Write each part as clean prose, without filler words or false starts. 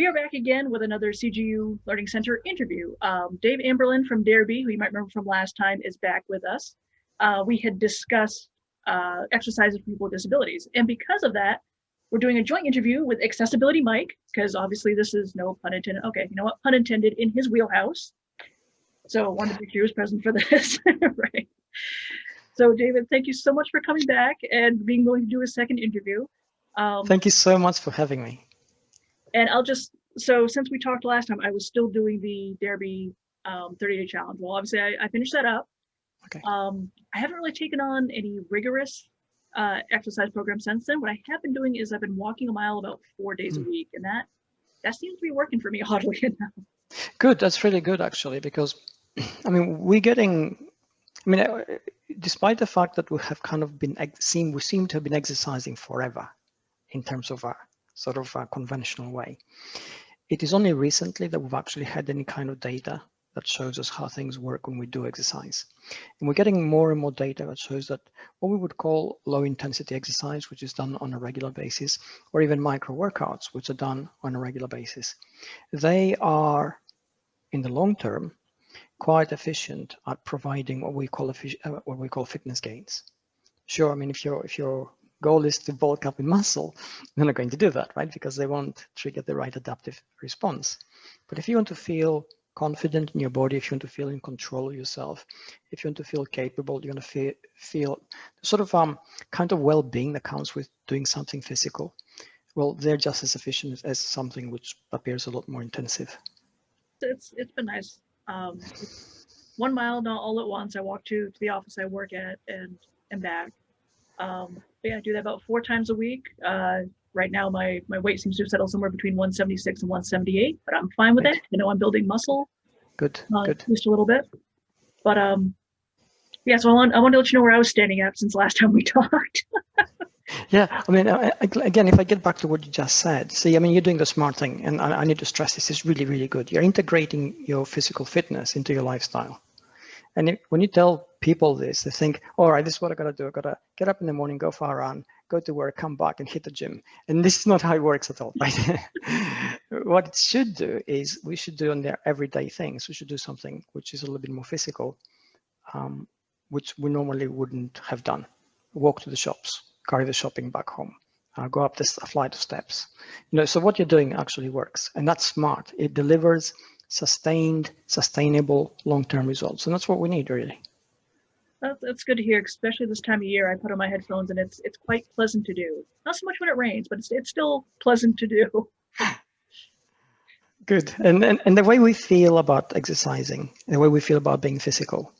We are back again with another CGU Learning Center interview. Dave Amerland from Darebee, who you might remember from last time, is back with us. We had discussed exercises for people with disabilities. And because of that, we're doing a joint interview with Accessibility Mike, because obviously this is no pun intended. Okay, you know what? Pun intended in his wheelhouse. So I wanted to make sure he was present for this. Right. So David, thank you so much for coming back and being willing to do a second interview. Thank you so much for having me. And so since we talked last time, I was still doing the Darebee 30-day challenge. Well, obviously I finished that up. Okay. I haven't really taken on any rigorous exercise program since then. What I have been doing is I've been walking a mile about 4 days a week, and that seems to be working for me, oddly enough. Good, that's really good actually, because I mean, despite the fact that we have kind of we seem to have been exercising forever in terms of a sort of a conventional way. It is only recently that we've actually had any kind of data that shows us how things work when we do exercise. And we're getting more and more data that shows that what we would call low intensity exercise, which is done on a regular basis, or even micro workouts, which are done on a regular basis, they are, in the long term, quite efficient at providing what we call fitness gains. Sure, I mean, if your goal is to bulk up in muscle, they're not going to do that, right? Because they won't trigger the right adaptive response. But if you want to feel confident in your body, if you want to feel in control of yourself, if you want to feel capable, you want to feel the sort of kind of well-being that comes with doing something physical, well, they're just as efficient as something which appears a lot more intensive. It's been nice. 1 mile, not all at once. I walk to the office I work at and back. But yeah, I do that about 4 times a week. Right now, my weight seems to settle somewhere between 176 and 178, but I'm fine with it. You know, I'm building muscle. Good. Just a little bit. But yeah, so I wanted to let you know where I was standing at since last time we talked. Yeah, I mean, again, if I get back to what you just said, see, I mean, you're doing the smart thing, and I need to stress this is really, really good. You're integrating your physical fitness into your lifestyle. And when you tell people this, they think, all right, this is what I got to do. I got to get up in the morning, go for a run, go to work, come back and hit the gym. And this is not how it works at all, right? What it should do is we should do on their everyday things. We should do something which is a little bit more physical, which we normally wouldn't have done. Walk to the shops, carry the shopping back home, go up this flight of steps. You know, so what you're doing actually works, and that's smart. It delivers sustainable, long-term results. And that's what we need, really. That's good to hear, especially this time of year. I put on my headphones and it's quite pleasant to do. Not so much when it rains, but it's still pleasant to do. Good. And the way we feel about exercising, the way we feel about being physical,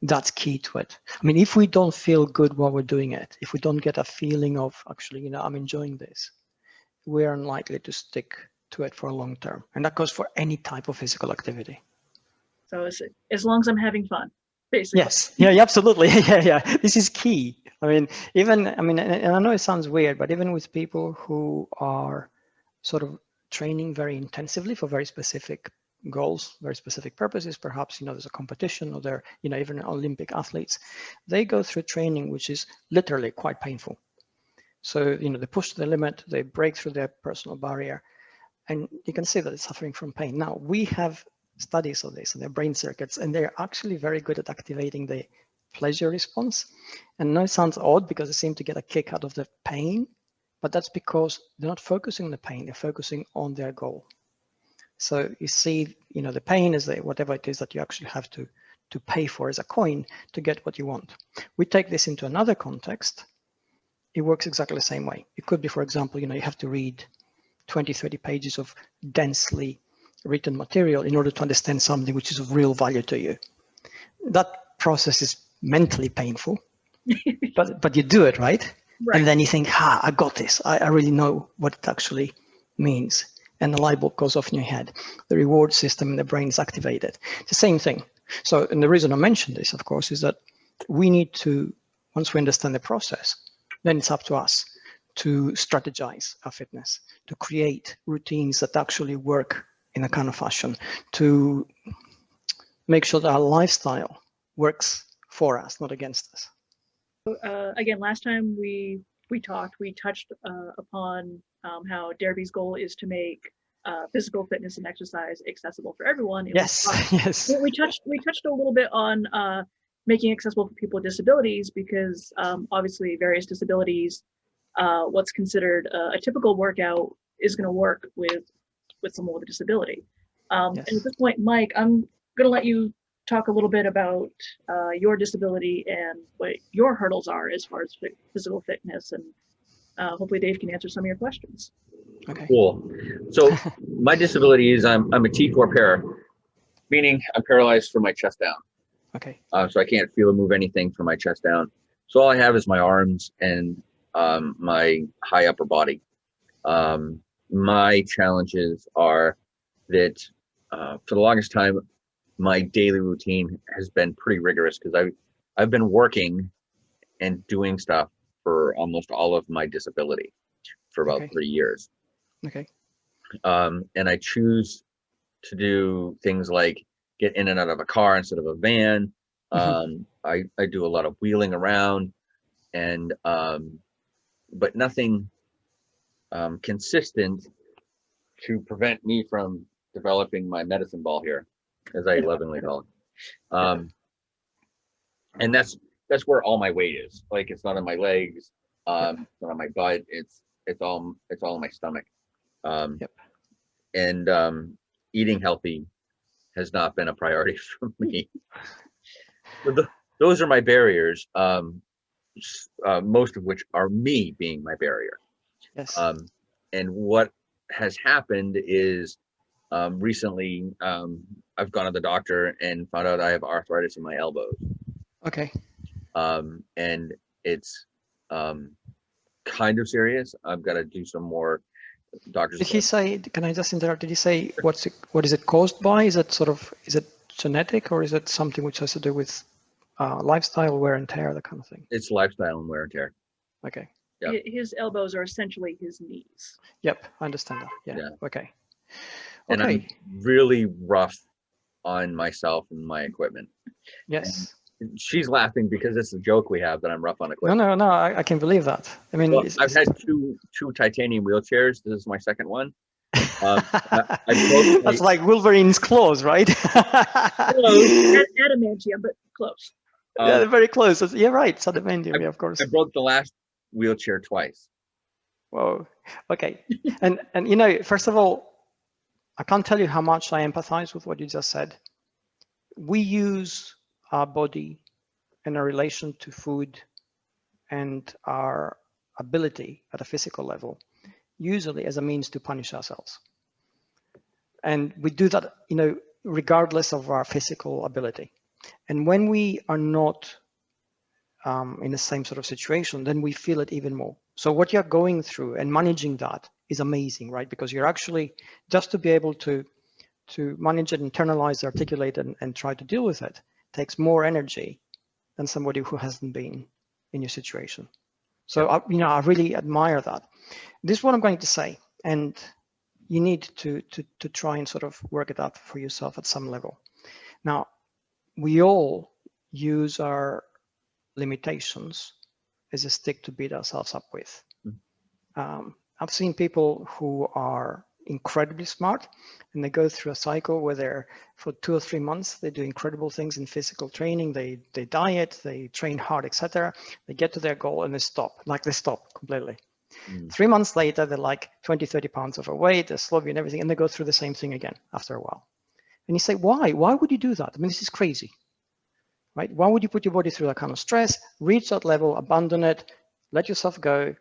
that's key to it. I mean, if we don't feel good while we're doing it, if we don't get a feeling of actually, you know, I'm enjoying this, we're unlikely to stick to it for a long term. And that goes for any type of physical activity. So as long as I'm having fun, basically. Yes, yeah, absolutely. Yeah. This is key. I mean, and I know it sounds weird, but even with people who are sort of training very intensively for very specific goals, very specific purposes, perhaps, you know, there's a competition or they're, you know, even Olympic athletes, they go through training which is literally quite painful. So, you know, they push to the limit, they break through their personal barrier, and you can see that it's suffering from pain. Now, we have studies of this and their brain circuits, and they're actually very good at activating the pleasure response. And I know it sounds odd because they seem to get a kick out of the pain, but that's because they're not focusing on the pain, they're focusing on their goal. So you see, you know, the pain is whatever it is that you actually have to pay for as a coin to get what you want. We take this into another context. It works exactly the same way. It could be, for example, you know, you have to read 20, 30 pages of densely written material in order to understand something which is of real value to you. That process is mentally painful, but you do it, right? And then you think, I got this. I really know what it actually means. And the light bulb goes off in your head. The reward system in the brain is activated. It's the same thing. So, and the reason I mention this, of course, is that we need to, once we understand the process, then it's up to us to strategize our fitness, to create routines that actually work in a kind of fashion, to make sure that our lifestyle works for us, not against us. Again, last time we talked, we touched upon how Darebee's goal is to make physical fitness and exercise accessible for everyone. And Yes, yes. we touched a little bit on making accessible for people with disabilities because obviously various disabilities, what's considered a typical workout is going to work with someone with a disability. Yes. And at this point, Mike, I'm going to let you talk a little bit about your disability and what your hurdles are as far as physical fitness, and hopefully Dave can answer some of your questions. Okay. Cool. So my disability is I'm a T4 para, meaning I'm paralyzed from my chest down. Okay. So I can't feel or move anything from my chest down. So all I have is my arms and my high upper body. My challenges are that for the longest time, my daily routine has been pretty rigorous because I've been working and doing stuff for almost all of my disability for about 3 years. Okay. And I choose to do things like get in and out of a car instead of a van. I do a lot of wheeling around, and but nothing consistent to prevent me from developing my medicine ball here, as I lovingly call it. And that's where all my weight is. Like, it's not on my legs, it's not on my butt. It's all in my stomach. And eating healthy has not been a priority for me. But those are my barriers, most of which are me being my barrier. Yes. And what has happened is recently I've gone to the doctor and found out I have arthritis in my elbows. Okay. And it's kind of serious. I've got to do some more doctors. Did he say, can I just interrupt? Did he say what is it caused by? Is it genetic, or is it something which has to do with lifestyle, wear and tear, that kind of thing? It's lifestyle and wear and tear. Okay. Yep. His elbows are essentially his knees. Yep, I understand that. Yeah. Okay. And I'm really rough on myself and my equipment. Yes. And she's laughing because it's a joke we have that I'm rough on equipment. No, I can believe that. I mean, well, I've had two titanium wheelchairs. This is my second one. That's like Wolverine's claws, right? Adamantium, but close. Yeah, they're very close. Yeah, right. It's adamantium, yeah, of course. I broke the last wheelchair twice. Whoa. Okay. and you know, first of all, I can't tell you how much I empathize with what you just said. We use our body and our relation to food and our ability at a physical level usually as a means to punish ourselves. And we do that, you know, regardless of our physical ability. And when we are not in the same sort of situation, then we feel it even more. So what you're going through and managing that is amazing, right? Because you're actually, just to be able to manage it, internalize, articulate, and try to deal with it takes more energy than somebody who hasn't been in your situation. So, you know, I really admire that. This is what I'm going to say, and you need to try and sort of work it out for yourself at some level. Now, we all use our limitations as a stick to beat ourselves up with. I've seen people who are incredibly smart, and they go through a cycle where they're, for 2 or 3 months, they do incredible things in physical training, they diet, they train hard, etc. They get to their goal and they stop completely. 3 months later, they're like 20, 30 pounds overweight, they're sloppy and everything, and they go through the same thing again after a while. And you say, why? Why would you do that? I mean, this is crazy, right? Why would you put your body through that kind of stress, reach that level, abandon it, let yourself go,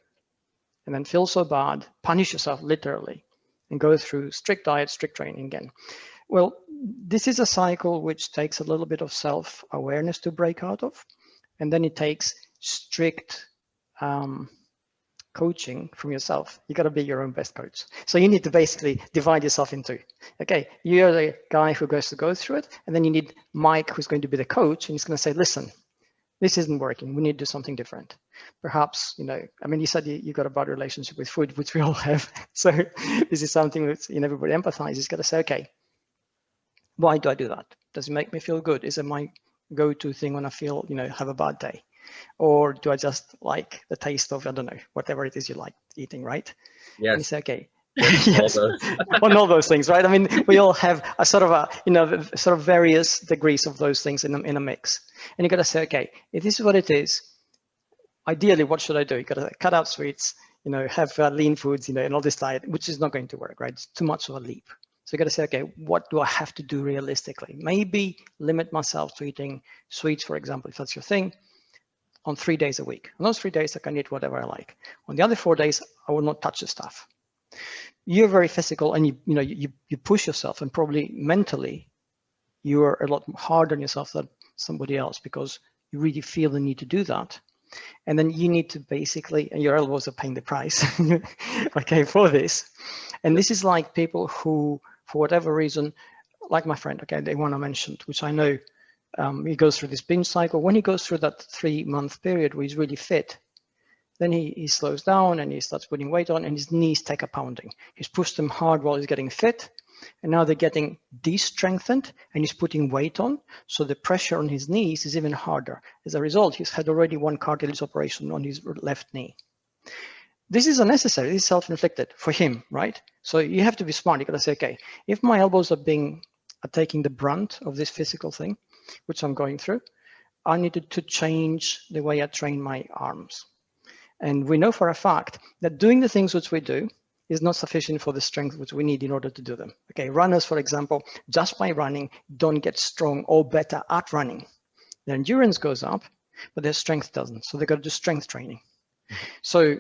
and then feel so bad, punish yourself literally, and go through strict diet, strict training again? Well, this is a cycle which takes a little bit of self-awareness to break out of, and then it takes strict coaching from yourself. You got to be your own best coach. So you need to basically divide yourself into, okay, you're the guy who goes to go through it, and then you need Mike, who's going to be the coach, and he's going to say, listen, this isn't working. We need to do something different. Perhaps, you know, I mean, you said you got a bad relationship with food, which we all have. So this is something that, you know, everybody empathizes. You've got to say, okay, why do I do that? Does it make me feel good? Is it my go-to thing when I feel, you know, have a bad day? Or do I just like the taste of, I don't know, whatever it is you like eating, right? Yes. And you say, okay, All Yes, those. on all those things, right? I mean, we all have a sort of sort of various degrees of those things in a mix. And you got to say, okay, if this is what it is, ideally, what should I do? You got to cut out sweets, have lean foods, and all this diet, which is not going to work, right? It's too much of a leap. So you got to say, okay, what do I have to do realistically? Maybe limit myself to eating sweets, for example, if that's your thing, on 3 days a week. On those 3 days, I can eat whatever I like. On the other 4 days, I will not touch the stuff. You're very physical, and you push yourself, and probably mentally, you are a lot harder on yourself than somebody else because you really feel the need to do that. And then you need to basically, and your elbows are paying the price, okay, for this. And this is like people who, for whatever reason, like my friend, okay, the one I mentioned, which I know, he goes through this binge cycle. When he goes through that 3-month period where he's really fit, then he slows down and he starts putting weight on, and his knees take a pounding. He's pushed them hard while he's getting fit, and now they're getting de-strengthened, and he's putting weight on, so the pressure on his knees is even harder. As a result, he's had already 1 cartilage operation on his left knee. This is unnecessary. This is self-inflicted for him, right? So you have to be smart. You got to say, okay, if my elbows are taking the brunt of this physical thing, which I'm going through, I needed to change the way I train my arms. And we know for a fact that doing the things which we do is not sufficient for the strength which we need in order to do them. Okay, runners, for example, just by running, don't get strong or better at running. Their endurance goes up, but their strength doesn't. So they got to do strength training. So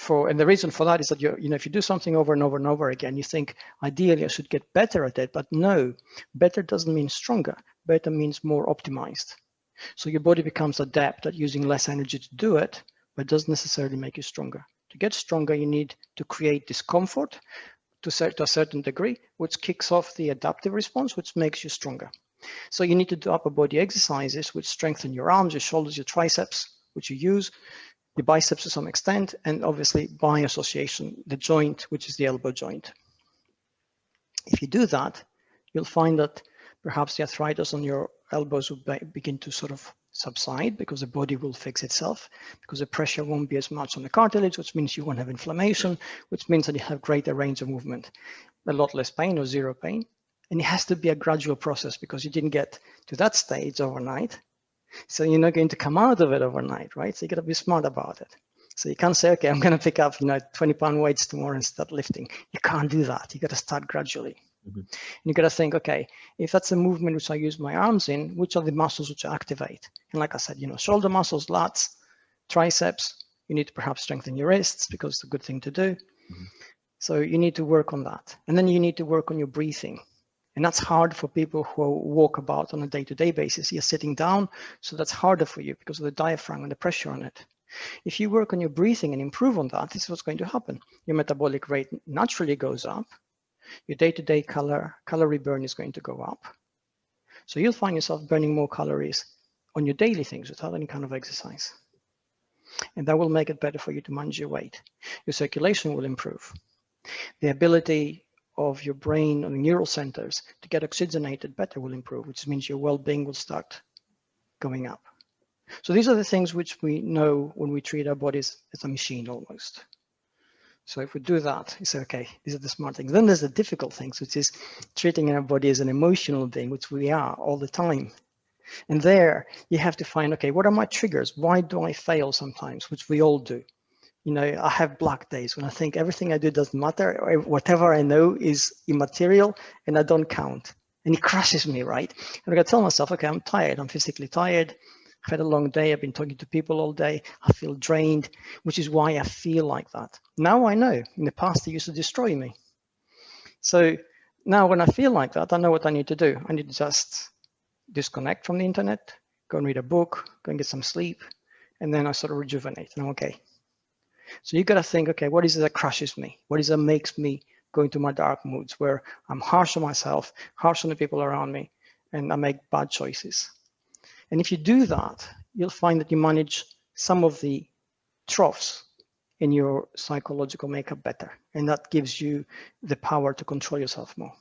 and the reason for that is that if you do something over and over and over again, you think ideally I should get better at it, but no, better doesn't mean stronger. Better means more optimized. So your body becomes adept at using less energy to do it, but it doesn't necessarily make you stronger. To get stronger, you need to create discomfort to a certain degree, which kicks off the adaptive response, which makes you stronger. So you need to do upper body exercises which strengthen your arms, your shoulders, your triceps, which you use, your biceps to some extent, and obviously by association, the joint, which is the elbow joint. If you do that, you'll find that perhaps the arthritis on your elbows will begin to sort of subside because the body will fix itself, because the pressure won't be as much on the cartilage, which means you won't have inflammation, which means that you have greater range of movement, a lot less pain or zero pain. And it has to be a gradual process because you didn't get to that stage overnight. So you're not going to come out of it overnight, right? So you got to be smart about it. So you can't say, okay, I'm going to pick up 20-pound weights tomorrow and start lifting. You can't do that. You got to start gradually. Mm-hmm. And you got to think, okay, if that's a movement which I use my arms in, which are the muscles which I activate? And like I said, shoulder muscles, lats, triceps, you need to perhaps strengthen your wrists because it's a good thing to do. Mm-hmm. So you need to work on that. And then you need to work on your breathing. And that's hard for people who walk about on a day-to-day basis. You're sitting down, so that's harder for you because of the diaphragm and the pressure on it. If you work on your breathing and improve on that, this is what's going to happen. Your metabolic rate naturally goes up. Your day-to-day calorie burn is going to go up. So you'll find yourself burning more calories on your daily things without any kind of exercise. And that will make it better for you to manage your weight. Your circulation will improve. The ability of your brain and the neural centers to get oxygenated better will improve, which means your well-being will start going up. So these are the things which we know when we treat our bodies as a machine almost. So if we do that, you say, okay, these are the smart things. Then there's the difficult things, which is treating our body as an emotional being, which we are all the time. And there you have to find, okay, what are my triggers? Why do I fail sometimes, which we all do? I have black days when I think everything I do doesn't matter, or whatever I know is immaterial and I don't count. And it crushes me, right? And I got to tell myself, okay, I'm tired. I'm physically tired. I've had a long day. I've been talking to people all day. I feel drained, which is why I feel like that. Now I know. In the past, it used to destroy me. So now when I feel like that, I know what I need to do. I need to just disconnect from the internet, go and read a book, go and get some sleep, and then I sort of rejuvenate and I'm okay. So you got to think, okay, what is it that crushes me? What is it that makes me go into my dark moods where I'm harsh on myself, harsh on the people around me, and I make bad choices? And if you do that, you'll find that you manage some of the troughs in your psychological makeup better. And that gives you the power to control yourself more.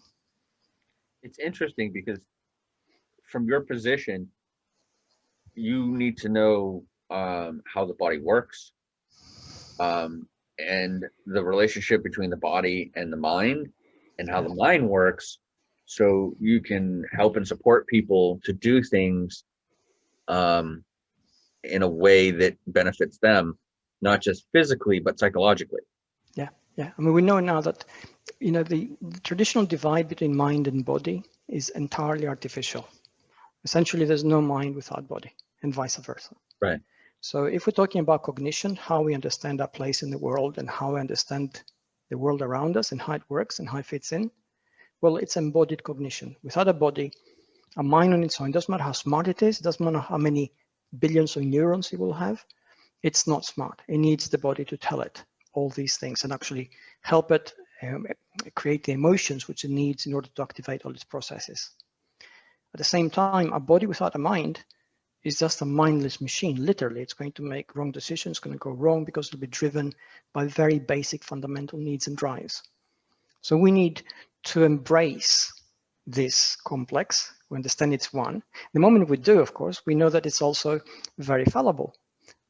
It's interesting because from your position, you need to know how the body works. and the relationship between the body and the mind, and how Yeah. the mind works, so you can help and support people to do things in a way that benefits them, not just physically but psychologically. Yeah, yeah. I mean, we know now that, you know, the traditional divide between mind and body is entirely artificial. Essentially, there's no mind without body, and vice versa. Right. So if we're talking about cognition, how we understand our place in the world and how we understand the world around us and how it works and how it fits in, well, it's embodied cognition. Without a body, a mind on its own, doesn't matter how smart it is, doesn't matter how many billions of neurons it will have, it's not smart. It needs the body to tell it all these things and actually help it create the emotions which it needs in order to activate all its processes. At the same time, a body without a mind is just a mindless machine. Literally, it's going to make wrong decisions, going to go wrong because it'll be driven by very basic fundamental needs and drives. So we need to embrace this complex. We understand it's one. The moment we do, of course, we know that it's also very fallible.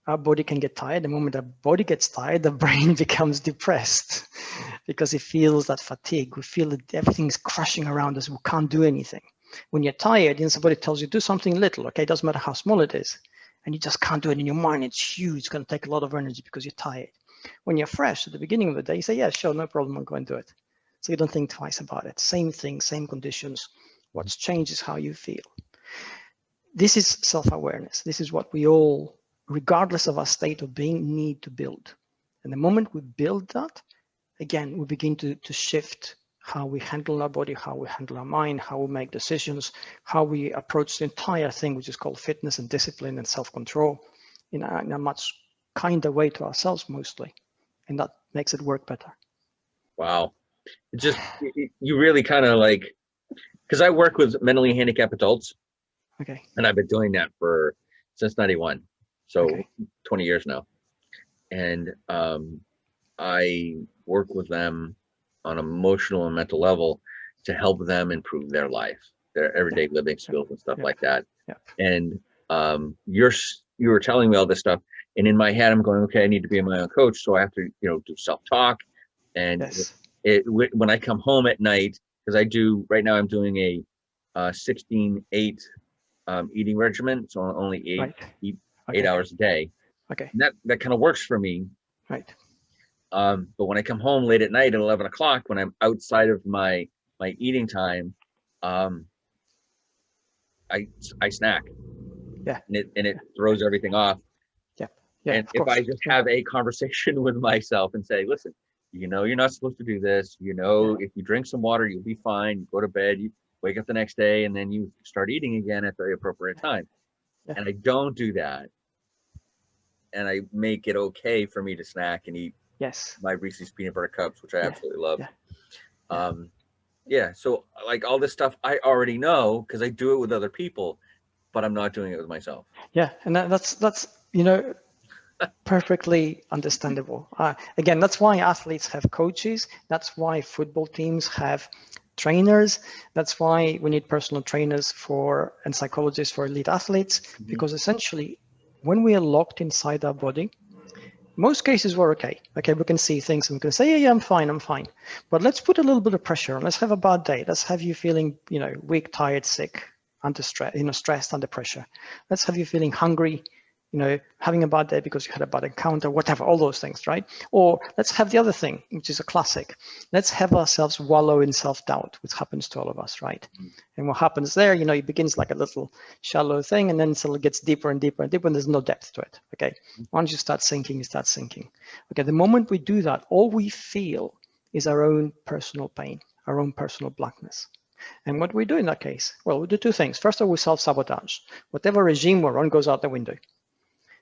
Our body can get tired. The moment our body gets tired, the brain becomes depressed because it feels that fatigue. We feel that everything's crashing around us. We can't do anything. When you're tired, somebody tells you do something little, okay? It doesn't matter how small it is. And you just can't do it in your mind. It's huge. It's going to take a lot of energy because you're tired. When you're fresh at the beginning of the day, you say, yeah, sure, no problem. I'll go and do it. So you don't think twice about it. Same thing, same conditions. What's changed is how you feel. This is self-awareness. This is what we all, regardless of our state of being, need to build. And the moment we build that, again, we begin to shift how we handle our body, how we handle our mind, how we make decisions, how we approach the entire thing, which is called fitness and discipline and self-control in a much kinder way to ourselves mostly. And that makes it work better. Wow. You really kind of like, because I work with mentally handicapped adults. Okay. And I've been doing that since 91. So Okay. 20 years now. And I work with them on an emotional and mental level to help them improve their life, their everyday living skills and stuff like that. And you were telling me all this stuff, and in my head I'm going, okay, I need to be my own coach, so I have to do self-talk. And when I come home at night, because right now I'm doing a 16-8 eating regimen, so I only eat 8 hours a day. Okay. And that kind of works for me. Right. But when I come home late at night at 11 o'clock, when I'm outside of my eating time, I snack. Yeah. And it throws everything off. Yeah. Yeah. And if I just have a conversation with myself and say, listen, you're not supposed to do this. If you drink some water, you'll be fine. You go to bed, you wake up the next day, and then you start eating again at the appropriate time. Yeah. And I don't do that. And I make it okay for me to snack and eat my Reese's peanut butter cups, which I absolutely love. So like all this stuff I already know because I do it with other people, but I'm not doing it with myself. Yeah, and that's perfectly understandable. Again, that's why athletes have coaches. That's why football teams have trainers. That's why we need personal trainers and psychologists for elite athletes, because essentially when we are locked inside our body, most cases we're okay. Okay, we can see things and we can say, yeah, I'm fine. But let's put a little bit of pressure on. Let's have a bad day. Let's have you feeling, weak, tired, sick, under stress, stressed, under pressure. Let's have you feeling hungry, having a bad day because you had a bad encounter, whatever, all those things, right? Or let's have the other thing, which is a classic. Let's have ourselves wallow in self-doubt, which happens to all of us, right? And what happens there, it begins like a little shallow thing, and then it gets deeper and deeper and deeper, and there's no depth to it, okay? Once you start sinking, you start sinking. Okay, the moment we do that, all we feel is our own personal pain, our own personal blackness. And what we do in that case? Well, we do two things. First of all, we self-sabotage. Whatever regime we're on goes out the window.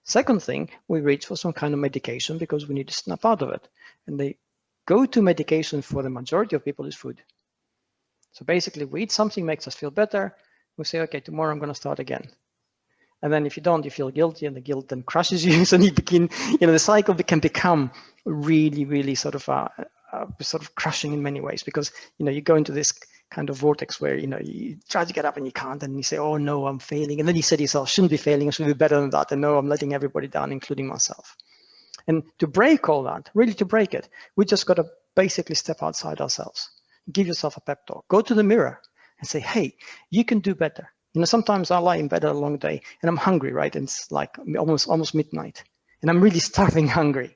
Second thing, we reach for some kind of medication because we need to snap out of it. And the go-to medication for the majority of people is food. So basically, we eat something, makes us feel better. We say, okay, tomorrow I'm going to start again. And then if you don't, you feel guilty, and the guilt then crushes you. So you begin, the cycle can become really, really sort of crushing in many ways, because, you go into this kind of vortex where, you try to get up and you can't, and you say, oh no, I'm failing. And then you say to yourself, shouldn't be failing, I should be better than that. And no, I'm letting everybody down, including myself. And to break all that, really to break it, we just got to basically step outside ourselves. Give yourself a pep talk. Go to the mirror and say, hey, you can do better. You know, sometimes I lie in bed a long day and I'm hungry, right? And it's like almost midnight and I'm really starving hungry.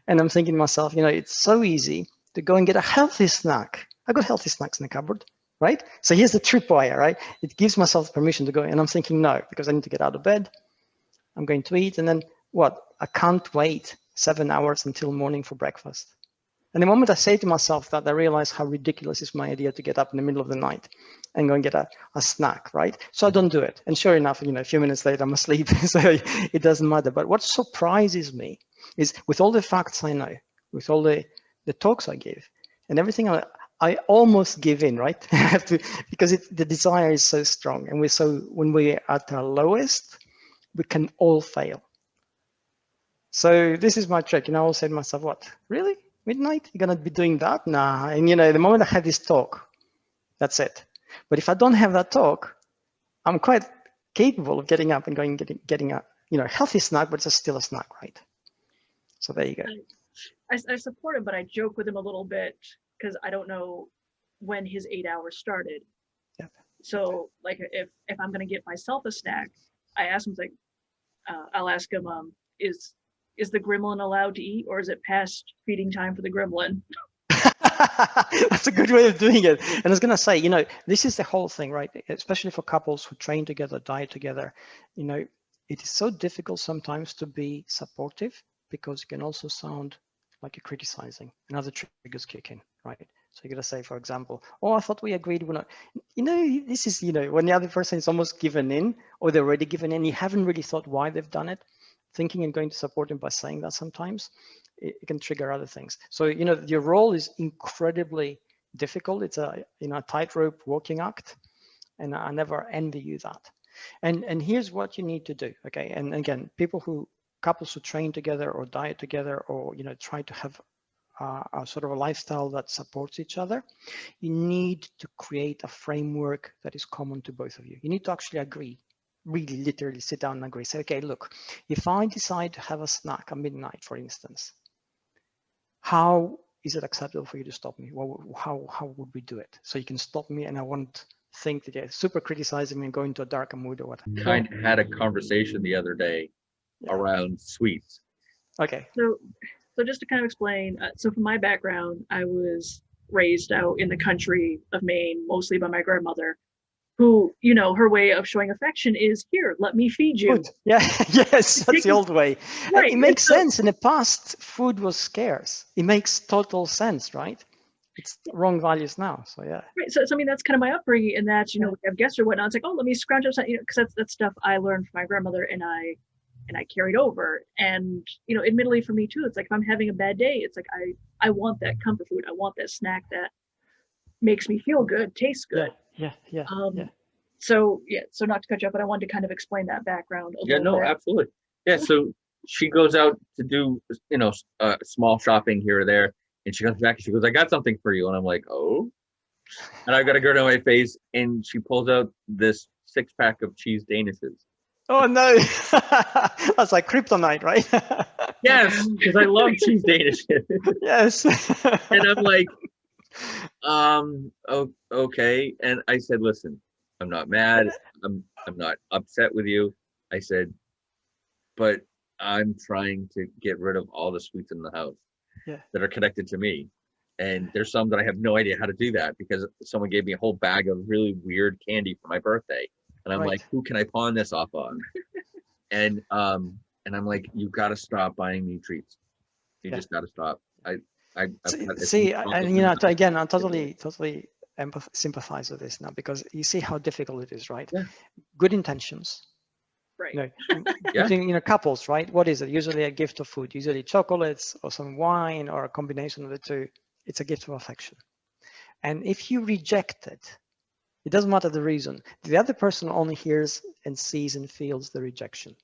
And I'm thinking to myself, you know, it's so easy to go and get a healthy snack. I got healthy snacks in the cupboard, right? So here's the tripwire, right? It gives myself permission to go. And I'm thinking, no, because I need to get out of bed. I'm going to eat. And then what? I can't wait 7 hours until morning for breakfast. And the moment I say to myself that, I realize how ridiculous is my idea to get up in the middle of the night and go and get a snack, right? So I don't do it. And sure enough, you know, a few minutes later, I'm asleep. So it doesn't matter. But what surprises me is with all the facts I know, with all the talks I give and everything, I almost give in, right? I have to, because the desire is so strong. And when we're at our lowest, we can all fail. So this is my trick. You know, I said to myself, what, really? Midnight? You're going to be doing that? Nah. And, you know, the moment I have this talk, that's it. But if I don't have that talk, I'm quite capable of getting up and getting a, you know, healthy snack, but it's still a snack, right? So there you go. I support him, but I joke with him a little bit because I don't know when his 8 hours started. Yep. So like if I'm going to get myself a snack, I ask him, like, I'll ask him, is the gremlin allowed to eat, or is it past feeding time for the gremlin? That's a good way of doing it. And I was going to say, you know, this is the whole thing, right? Especially for couples who train together, diet together. You know, it is so difficult sometimes to be supportive because it can also sound like you're criticizing. Another triggers kick in, right? So you're going to say, for example, oh, I thought we agreed we're not. You know, this is, you know, when the other person is almost given in or they're already given in, you haven't really thought why they've done it. Thinking and going to support them by saying that sometimes it can trigger other things. So, you know, your role is incredibly difficult. It's a, you know, a tightrope walking act, and I never envy you that. And here's what you need to do. Okay. And again, couples who train together or diet together, or, you know, try to have a sort of a lifestyle that supports each other, you need to create a framework that is common to both of you. You need to actually agree. Really literally sit down and agree. Say, okay, look, if I decide to have a snack at midnight, for instance, how is it acceptable for you to stop me? Well, how would we do it? So you can stop me and I won't think that you're super criticizing me and go into a darker mood or whatever. Kind of had a conversation the other day around sweets. Okay. So just to kind of explain, so from my background, I was raised out in the country of Maine, mostly by my grandmother, who, you know, her way of showing affection is, here, let me feed you. Food. Yeah, yes, that's the old way. Right. It makes sense. In the past, food was scarce. It makes total sense, right? It's wrong values now. So yeah. Right. So I mean, that's kind of my upbringing, and that, you know, we have guests or whatnot. It's like, oh, let me scrounge up something, you know, because that's stuff I learned from my grandmother, and I carried over. And, you know, admittedly for me too, it's like if I'm having a bad day, it's like I want that comfort food. I want that snack that makes me feel good, tastes good. Yeah. So not to cut you off, but I wanted to kind of explain that background a little bit. Absolutely. Yeah, so she goes out to do, you know, small shopping here or there, and she comes back and she goes, I got something for you. And I'm like, oh. And I've got a grin on my face, and she pulls out this 6-pack of cheese danishes. Oh no. That's like kryptonite, right? Yes, because I love cheese danishes. Yes. And I'm like, okay. And I said, listen, I'm not mad. I'm not upset with you. I said, but I'm trying to get rid of all the sweets in the house that are connected to me. And there's some that I have no idea how to do that because someone gave me a whole bag of really weird candy for my birthday. And I'm like, who can I pawn this off on? And I'm like, you got to stop buying me treats. You just got to stop. See, and you know, again, I totally sympathize with this now because you see how difficult it is, right? Yeah. Good intentions. Right. You know, between, you know, couples, right? What is it? Usually a gift of food, usually chocolates or some wine or a combination of the two. It's a gift of affection. And if you reject it, it doesn't matter the reason. The other person only hears and sees and feels the rejection.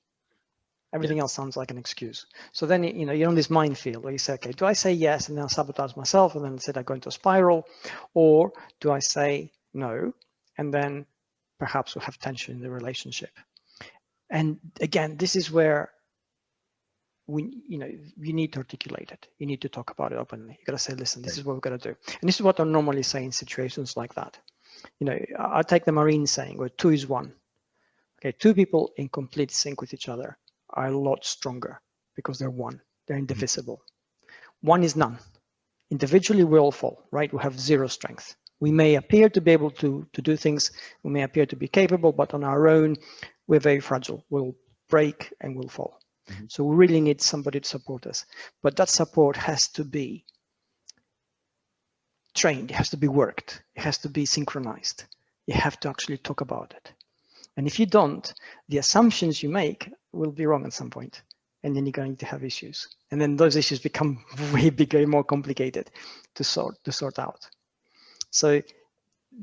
Everything else sounds like an excuse. So then, you know, you're on this minefield where you say, okay, do I say yes and then I'll sabotage myself and then say I go into a spiral, or do I say no and then perhaps we'll have tension in the relationship? And again, this is where you need to articulate it. You need to talk about it openly. You got to say, listen, this is what we're going to do. And this is what I normally say in situations like that. I take the Marine saying, where 2 is 1. Okay, 2 people in complete sync with each other are a lot stronger because they're one. They're indivisible. 1 is none. Individually, we all fall, right? We have 0 strength. We may appear to be able to do things. We may appear to be capable, but on our own, we're very fragile. We'll break and we'll fall. So we really need somebody to support us. But that support has to be trained. It has to be worked. It has to be synchronized. You have to actually talk about it. And if you don't, the assumptions you make will be wrong at some point, and then you're going to have issues. And then those issues become way bigger and more complicated to sort out. So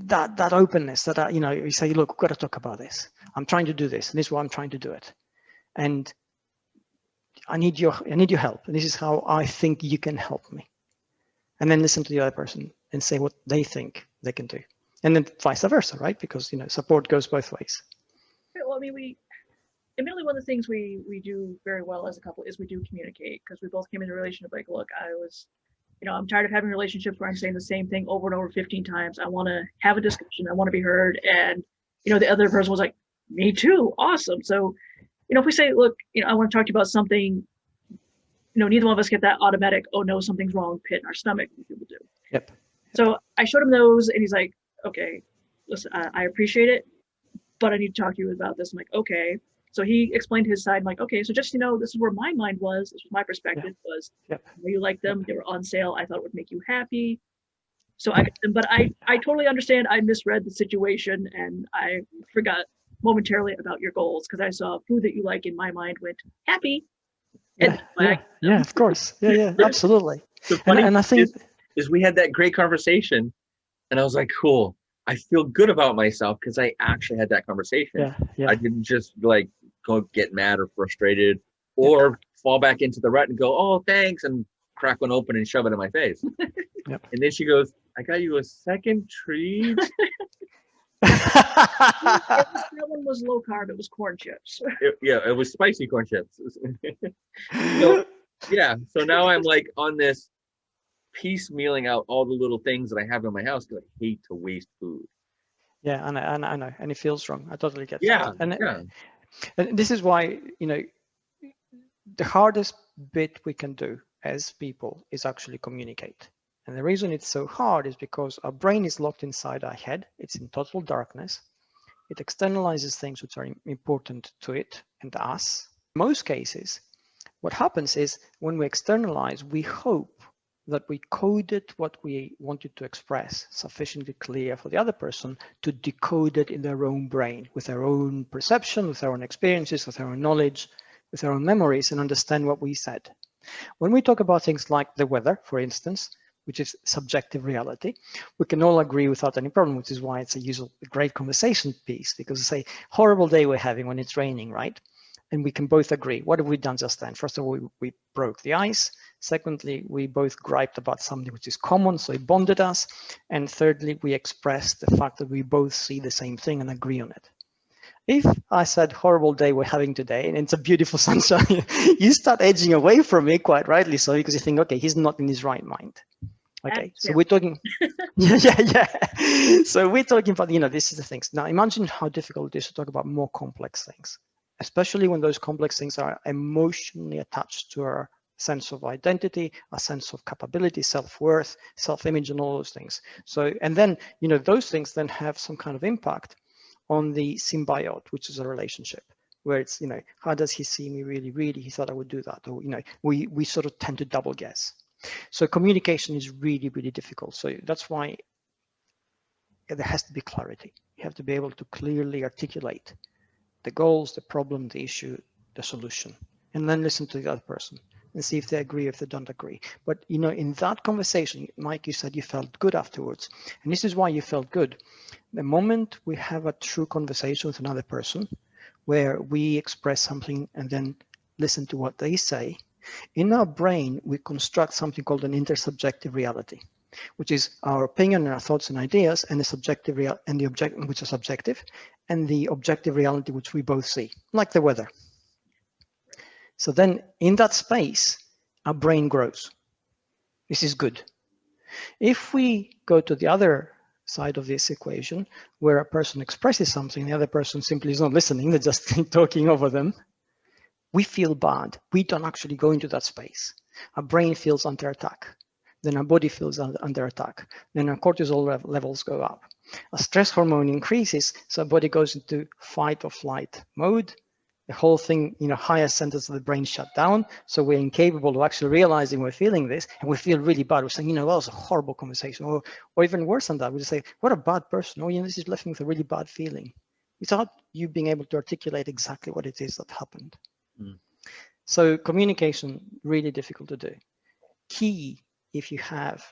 that openness, that you say, look, we've got to talk about this. I'm trying to do this, and this is why I'm trying to do it. And I need your help, and this is how I think you can help me. And then listen to the other person and say what they think they can do, and then vice versa, right? Because support goes both ways. Well, I mean, admittedly, one of the things we do very well as a couple is we do communicate, because we both came into a relationship like, look, I'm tired of having relationships where I'm saying the same thing over and over 15 times. I want to have a discussion. I want to be heard. And, the other person was like, me too. Awesome. So, if we say, look, I want to talk to you about something, neither one of us get that automatic, oh no, something's wrong pit in our stomach. People do. Yep. So I showed him those, and he's like, okay, listen, I appreciate it, but I need to talk to you about this. I'm like, okay. So he explained his side. I'm like, okay, so just, this is where my mind was. This was my perspective was, you like them. They were on sale. I thought it would make you happy. So I totally understand. I misread the situation, and I forgot momentarily about your goals, because I saw food that you like in my mind went happy. And yeah, of course. Yeah, absolutely. The funny and I think is we had that great conversation, and I was like, cool. I feel good about myself because I actually had that conversation. Yeah. I didn't just go get mad or frustrated or fall back into the rut and go, oh, thanks, and crack one open and shove it in my face. And then she goes, I got you a second treat. That one was low carb. It was corn chips. It was spicy corn chips. So now I'm on this piecemealing out all the little things that I have in my house because I hate to waste food. Yeah, I know, and it feels wrong. I totally get that. And this is why the hardest bit we can do as people is actually communicate. And the reason it's so hard is because our brain is locked inside our head. It's in total darkness. It externalizes things which are important to it and to us. In most cases, what happens is when we externalize, we hope that we coded what we wanted to express sufficiently clear for the other person to decode it in their own brain, with their own perception, with their own experiences, with their own knowledge, with their own memories, and understand what we said. When we talk about things like the weather, for instance, which is subjective reality, we can all agree without any problem, which is why it's a great conversation piece, because it's a horrible day we're having when it's raining, right? And we can both agree. What have we done just then? First of all, we broke the ice. Secondly, we both griped about something which is common, so it bonded us. And thirdly, we expressed the fact that we both see the same thing and agree on it. If I said horrible day we're having today and it's a beautiful sunshine, you start edging away from me, quite rightly so, because you think, okay, he's not in his right mind. Okay, so we're talking, yeah. So we're talking about, this is the things. Now imagine how difficult it is to talk about more complex things, especially when those complex things are emotionally attached to our sense of identity, a sense of capability, self-worth, self-image, and all those things. So, and then, those things then have some kind of impact on the symbiote, which is a relationship, where it's, how does he see me really, really? He thought I would do that. Or, we sort of tend to double guess. So communication is really, really difficult. So that's why there has to be clarity. You have to be able to clearly articulate the goals, the problem, the issue, the solution, and then listen to the other person and see if they agree, if they don't agree. But, in that conversation, Mike, you said you felt good afterwards. And this is why you felt good. The moment we have a true conversation with another person, where we express something and then listen to what they say, in our brain, we construct something called an intersubjective reality, which is our opinion and our thoughts and ideas, and the subjective which is subjective, and the objective reality which we both see, like the weather. So then in that space, our brain grows. This is good. If we go to the other side of this equation, where a person expresses something, the other person simply is not listening, they're just talking over them, we feel bad. We don't actually go into that space. Our brain feels under attack. Then our body feels under attack. Then our cortisol levels go up. A stress hormone increases, so our body goes into fight or flight mode. The whole thing, higher centers of the brain shut down, so we're incapable of actually realizing we're feeling this, and we feel really bad. We're saying, well, it was a horrible conversation, or even worse than that, we just say, what a bad person, or this is left me with a really bad feeling, without you being able to articulate exactly what it is that happened. So communication, really difficult to do. Key if you have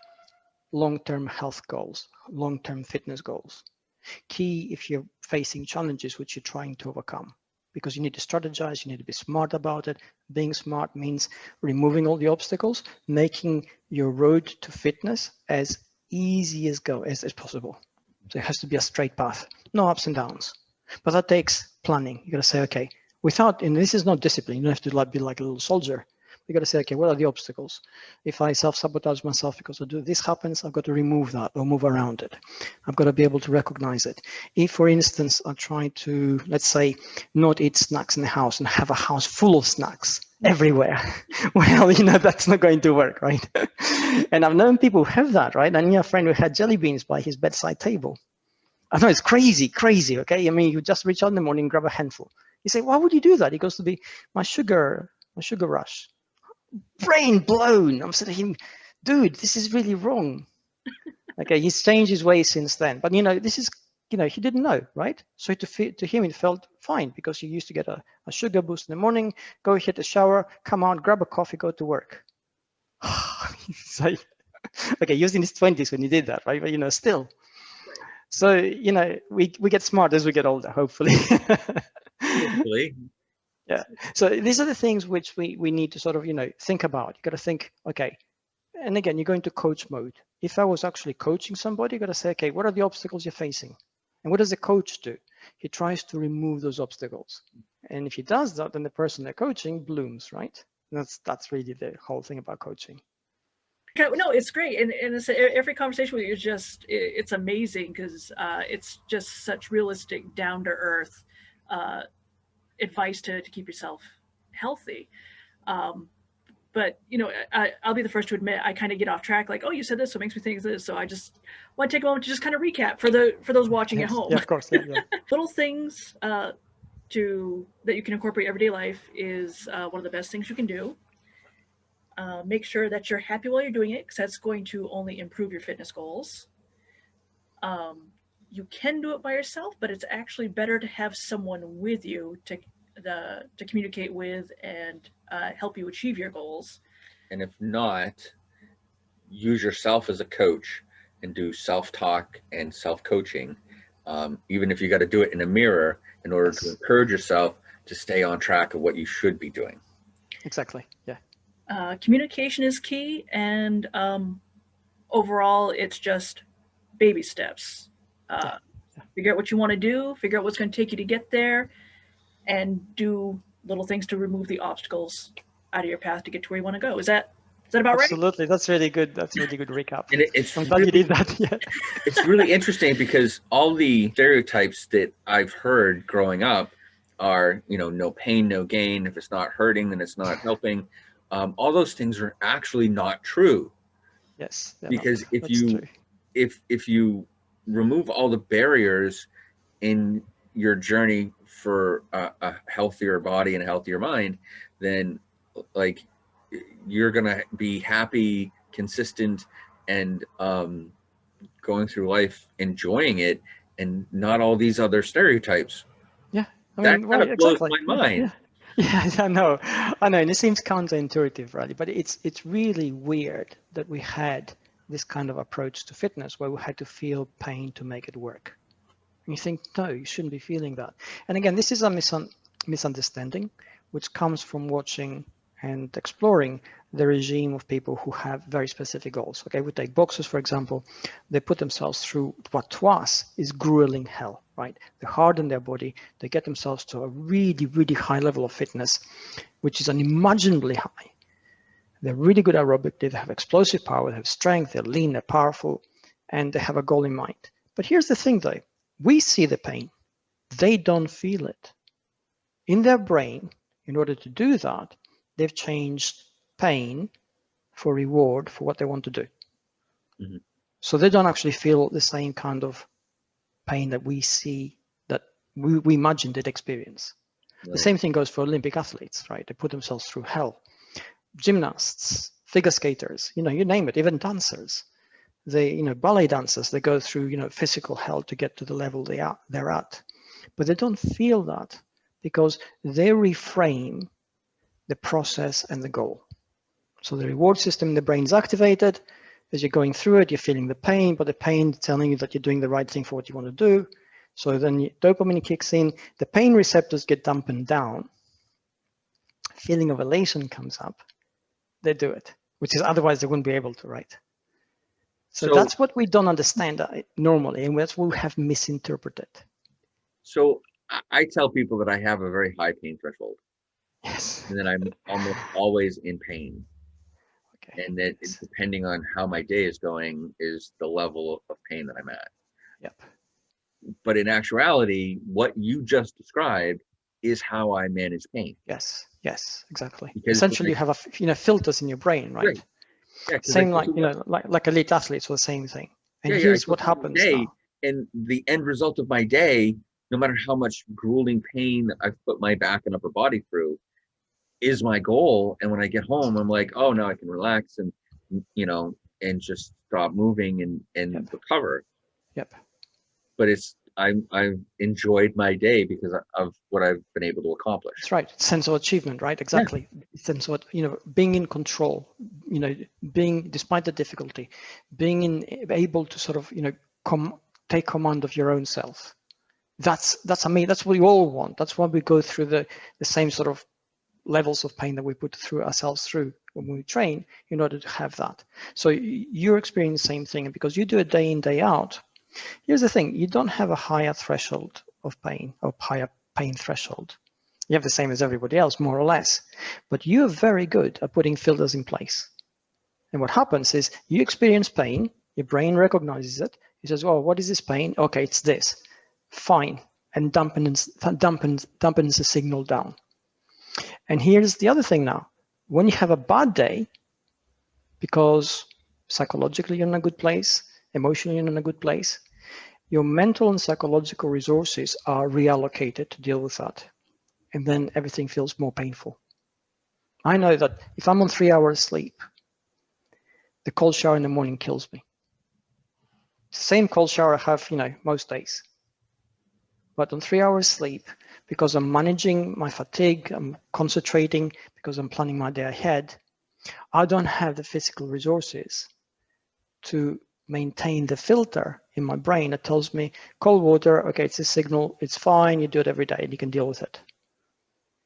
long-term health goals, long-term fitness goals. Key if you're facing challenges which you're trying to overcome, because you need to strategize, you need to be smart about it. Being smart means removing all the obstacles, making your road to fitness as easy as possible. So it has to be a straight path, no ups and downs. But that takes planning. You got to say, okay, and this is not discipline, you don't have to be like a little soldier. You got to say, okay, what are the obstacles? If I self-sabotage myself because this happens, I've got to remove that or move around it. I've got to be able to recognize it. If, for instance, I try to, let's say, not eat snacks in the house and have a house full of snacks everywhere, well, that's not going to work, right? And I've known people who have that, right? I knew a friend who had jelly beans by his bedside table. I know it's crazy, okay? I mean, you just reach out in the morning, grab a handful. You say, why would you do that? He goes to be my sugar rush. Brain blown. I'm saying to him, dude, this is really wrong. Okay, he's changed his ways since then. But this is, he didn't know, right? So to him, it felt fine because he used to get a sugar boost in the morning, go hit a shower, come out, grab a coffee, go to work. So, okay, he was in his 20s when he did that, right? But still. So, we get smart as we get older, hopefully. Hopefully. Yeah. So these are the things which we need to sort of, think about. You got to think, okay. And again, you go into coach mode. If I was actually coaching somebody, you got to say, okay, what are the obstacles you're facing? And what does the coach do? He tries to remove those obstacles. And if he does that, then the person they're coaching blooms, right? And that's really the whole thing about coaching. No, it's great. And it's, every conversation with you is just, it's amazing because it's just such realistic, down to earth advice to keep yourself healthy. But I'll be the first to admit I kind of get off track. Like, oh, you said this, so it makes me think of this. So I just want to take a moment to just kind of recap for those watching at home. Yeah, of course. Yeah. Little things that you can incorporate everyday life is one of the best things you can do. Make sure that you're happy while you're doing it, because that's going to only improve your fitness goals. You can do it by yourself, but it's actually better to have someone with you to communicate with and help you achieve your goals. And if not, use yourself as a coach and do self-talk and self-coaching, even if you got to do it in a mirror in order to encourage yourself to stay on track of what you should be doing. Exactly. Yeah. Communication is key, and overall, it's just baby steps. Figure out what you want to do, figure out what's going to take you to get there, and do little things to remove the obstacles out of your path to get to where you want to go. Is that about right? Absolutely. That's really good. That's really good recap. And I'm glad you did that. Yeah. It's really interesting because all the stereotypes that I've heard growing up are, no pain, no gain. If it's not hurting, then it's not helping. All those things are actually not true. Yes. Because if you remove all the barriers in your journey for a healthier body and a healthier mind, then you're gonna be happy, consistent, and going through life enjoying it, and not all these other stereotypes. Yeah, that kind of blows my mind. Yeah, I know, and it seems counterintuitive, really, but it's really weird that we had this kind of approach to fitness where we had to feel pain to make it work. And you think, no, you shouldn't be feeling that. And again, this is a misunderstanding, which comes from watching and exploring the regime of people who have very specific goals. Okay, we take boxers, for example. They put themselves through what to us is grueling hell, right? They harden their body. They get themselves to a really, really high level of fitness. which is unimaginably high. They're really good aerobic, they have explosive power, they have strength, they're lean, they're powerful, and they have a goal in mind. But here's the thing though, we see the pain, they don't feel it. In their brain, in order to do that, they've changed pain for reward for what they want to do. Mhm. So they don't actually feel the same kind of pain that we see, that we imagine they'd experience. Right. The same thing goes for Olympic athletes, right? They put themselves through hell. Gymnasts, figure skaters, you name it, even dancers. They, ballet dancers, they go through, physical hell to get to the level they're at. But they don't feel that because they reframe the process and the goal. So the reward system in the brain is activated. As you're going through it, you're feeling the pain, but the pain is telling you that you're doing the right thing for what you want to do. So then dopamine kicks in, the pain receptors get dampened down, feeling of elation comes up, they do it, which is otherwise they wouldn't be able to, right? So that's what we don't understand normally, and that's what we have misinterpreted. So I tell people that I have a very high pain threshold. Yes. And that I'm almost always in pain. Okay. And that depending on how my day is going is the level of pain that I'm at. Yep. But in actuality, what you just described is how I manage pain. Yes, exactly. Because essentially you have filters in your brain, right? Yeah, same like elite athletes or the same thing. And here's what happens now. And the end result of my day, no matter how much grueling pain I've put my back and upper body through, is my goal. And when I get home, I'm like, oh, now I can relax and and just stop moving and recover. Yep. But I've enjoyed my day because of what I've been able to accomplish. That's right. Sense of achievement, right? Exactly. Yeah. Sense of, being in control, being, despite the difficulty, being able to sort of, take command of your own self. That's amazing. That's what we all want. That's why we go through the same sort of levels of pain that we put through ourselves through when we train in order to have that. So you're experiencing the same thing, and because you do it day in, day out. Here's the thing, you don't have a higher threshold of pain or higher pain threshold. You have the same as everybody else, more or less, but you're very good at putting filters in place. And what happens is you experience pain, your brain recognizes it. It says, oh, what is this pain? Okay, it's this. Fine. And dampens the signal down. And here's the other thing now. When you have a bad day, because psychologically you're in a good place, emotionally you're in a good place, your mental and psychological resources are reallocated to deal with that. And then everything feels more painful. I know that if I'm on 3 hours sleep, the cold shower in the morning kills me. It's the same cold shower I have, most days. But on 3 hours sleep, because I'm managing my fatigue, I'm concentrating, because I'm planning my day ahead, I don't have the physical resources to maintain the filter in my brain that tells me cold water, okay, it's a signal, it's fine, you do it every day and you can deal with it.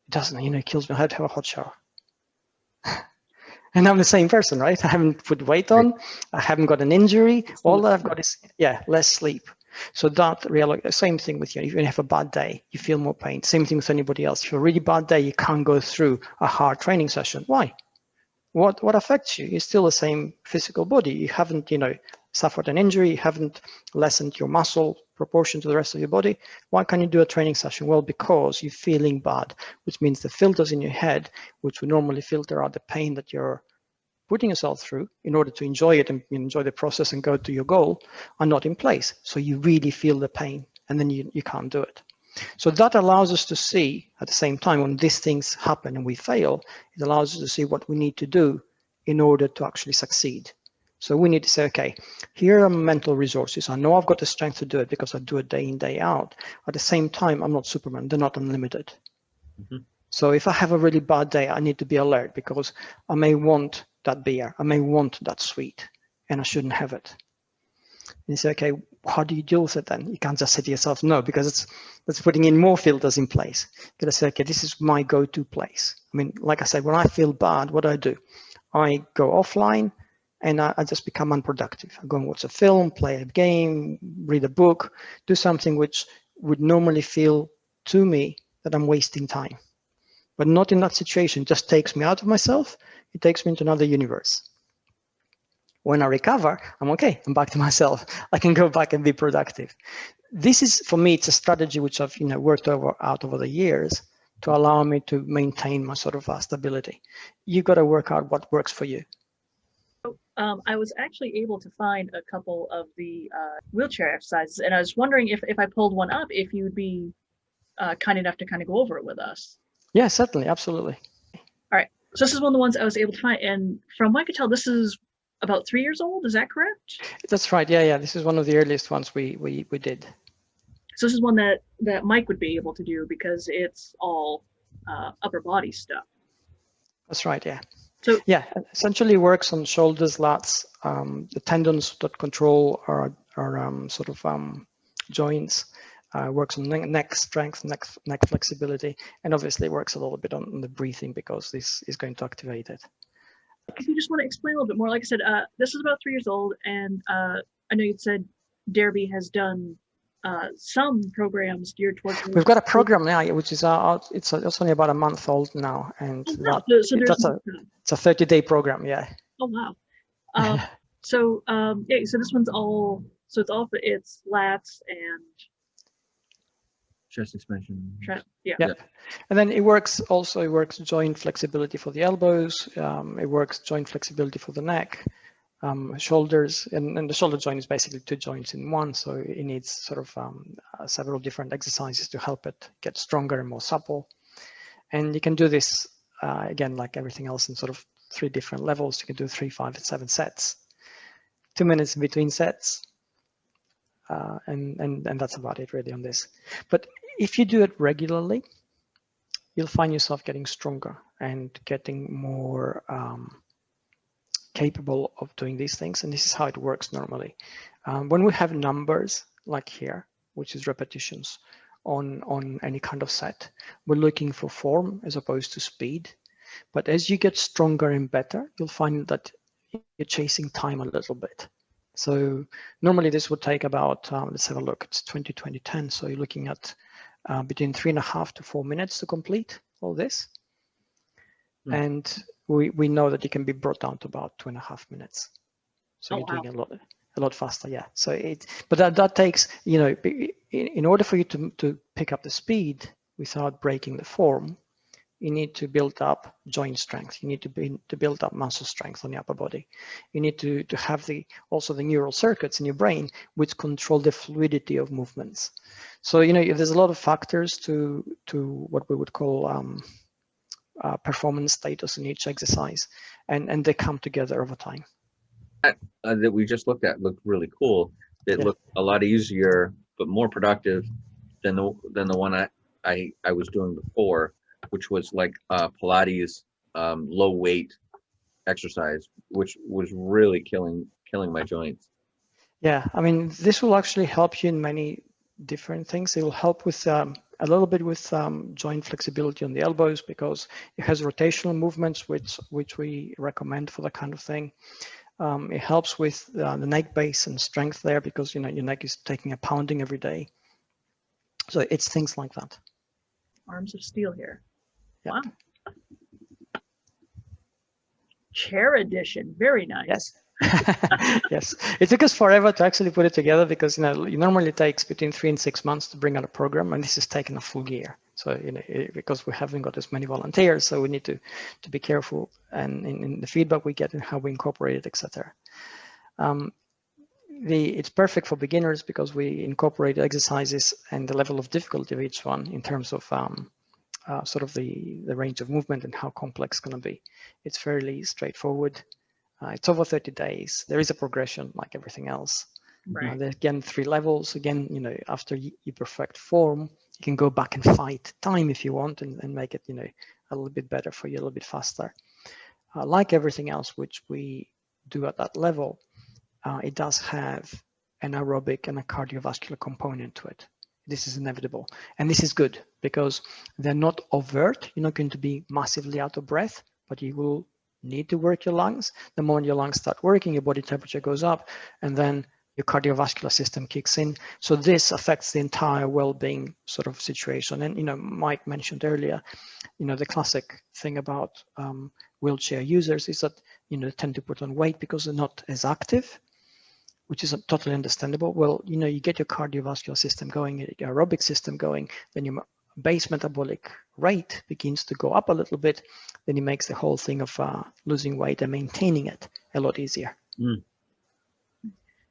It doesn't, it kills me. I have to have a hot shower. And I'm the same person, right? I haven't put weight on, I haven't got an injury, all that I've got is, less sleep. So that same thing with you. If you have a bad day, you feel more pain. Same thing with anybody else. If you have a really bad day, you can't go through a hard training session. Why? What affects you is still the same physical body. You haven't, suffered an injury, you haven't lessened your muscle proportion to the rest of your body. Why can't you do a training session? Well, because you're feeling bad, which means the filters in your head, which would normally filter out the pain that you're putting yourself through in order to enjoy it and enjoy the process and go to your goal, are not in place. So you really feel the pain and then you can't do it. So that allows us to see at the same time when these things happen and we fail, it allows us to see what we need to do in order to actually succeed. So we need to say, okay, here are my mental resources. I know I've got the strength to do it because I do it day in, day out. At the same time, I'm not Superman. They're not unlimited. Mm-hmm. So if I have a really bad day, I need to be alert because I may want that beer. I may want that sweet and I shouldn't have it. And you say, okay, how do you deal with it then? You can't just say to yourself, no, because it's putting in more filters in place. You gotta say, okay, this is my go-to place. I mean, like I said, when I feel bad, what do? I go offline and I just become unproductive. I go and watch a film, play a game, read a book, do something which would normally feel to me that I'm wasting time. but not in that situation. It just takes me out of myself. It takes me into another universe. When I recover, I'm okay. I'm back to myself. I can go back and be productive. This is, for me, it's a strategy which I've worked out over the years to allow me to maintain my sort of stability. You got to work out what works for you. I was actually able to find a couple of the wheelchair exercises, and I was wondering if I pulled one up, if you'd be kind enough to kind of go over it with us. Yeah, certainly, absolutely. All right. So this is one of the ones I was able to find, and from what I could tell, this is about 3 years old. Is that correct? That's right. Yeah. This is one of the earliest ones we did. So this is one that Mike would be able to do because it's all upper body stuff. That's right. Yeah. So yeah, essentially works on shoulders, lats, the tendons that control our sort of joints. Works on neck strength, neck flexibility, and obviously works a little bit on the breathing because this is going to activate it. If you just want to explain a little bit more, like I said, this is about 3 years old, and I know you said Darebee has done some programs geared towards. We've got a program now, which is it's only about a month old now, and it's a 30-day program. Yeah. Oh wow. So this one's all it's lats and chest expansion. Yeah. And then it works joint flexibility for the elbows. It works joint flexibility for the neck. Shoulders, and the shoulder joint is basically 2 joints in one, so it needs sort of several different exercises to help it get stronger and more supple. And you can do this again, like everything else, in sort of 3 different levels. You can do 3, 5, and 7 sets, 2 minutes in between sets, and that's about it really on this. But if you do it regularly, you'll find yourself getting stronger and getting more capable of doing these things, and this is how it works normally. When we have numbers like here, which is repetitions on any kind of set, we're looking for form as opposed to speed. But as you get stronger and better, you'll find that you're chasing time a little bit. So normally this would take about, let's have a look, it's 20, 20, 10. So you're looking at between 3.5 to 4 minutes to complete all this. And we know that it can be brought down to about 2.5 minutes. So you're doing a lot faster, yeah. So but that takes, in order for you to pick up the speed without breaking the form, you need to build up joint strength. You need to build up muscle strength on the upper body. You need to have also the neural circuits in your brain which control the fluidity of movements. So there's a lot of factors to what we would call performance status in each exercise, and they come together over time. That we just looked at looked really cool. It looked a lot easier but more productive than the one I was doing before, which was like Pilates low weight exercise, which was really killing my joints. Yeah, I mean, this will actually help you in many different things. It will help with a little bit with joint flexibility on the elbows because it has rotational movements, which we recommend for that kind of thing. It helps with the neck base and strength there because your neck is taking a pounding every day. So it's things like that. Arms of steel here. Yep. Wow. Chair edition, very nice. Yes. Yes, it took us forever to actually put it together because it normally takes between 3 and 6 months to bring out a program, and this has taken a full year. So because we haven't got as many volunteers, so we need to be careful and in the feedback we get and how we incorporate it, etc. It's perfect for beginners because we incorporate exercises and the level of difficulty of each one in terms of sort of the range of movement and how complex it's going to be. It's fairly straightforward. It's over 30 days. There is a progression like everything else. Right. There's again 3 levels. Again, after you perfect form, you can go back and fight time if you want and make it, a little bit better for you, a little bit faster. Like everything else which we do at that level, it does have an aerobic and a cardiovascular component to it. This is inevitable. And this is good because they're not overt. You're not going to be massively out of breath, but you will need to work your lungs. The moment your lungs start working, your body temperature goes up, and then your cardiovascular system kicks in. So this affects the entire well-being sort of situation. And, Mike mentioned earlier, the classic thing about wheelchair users is that, they tend to put on weight because they're not as active, which is totally understandable. Well, you get your cardiovascular system going, your aerobic system going, then your base metabolic rate begins to go up a little bit, then it makes the whole thing of losing weight and maintaining it a lot easier. Mm.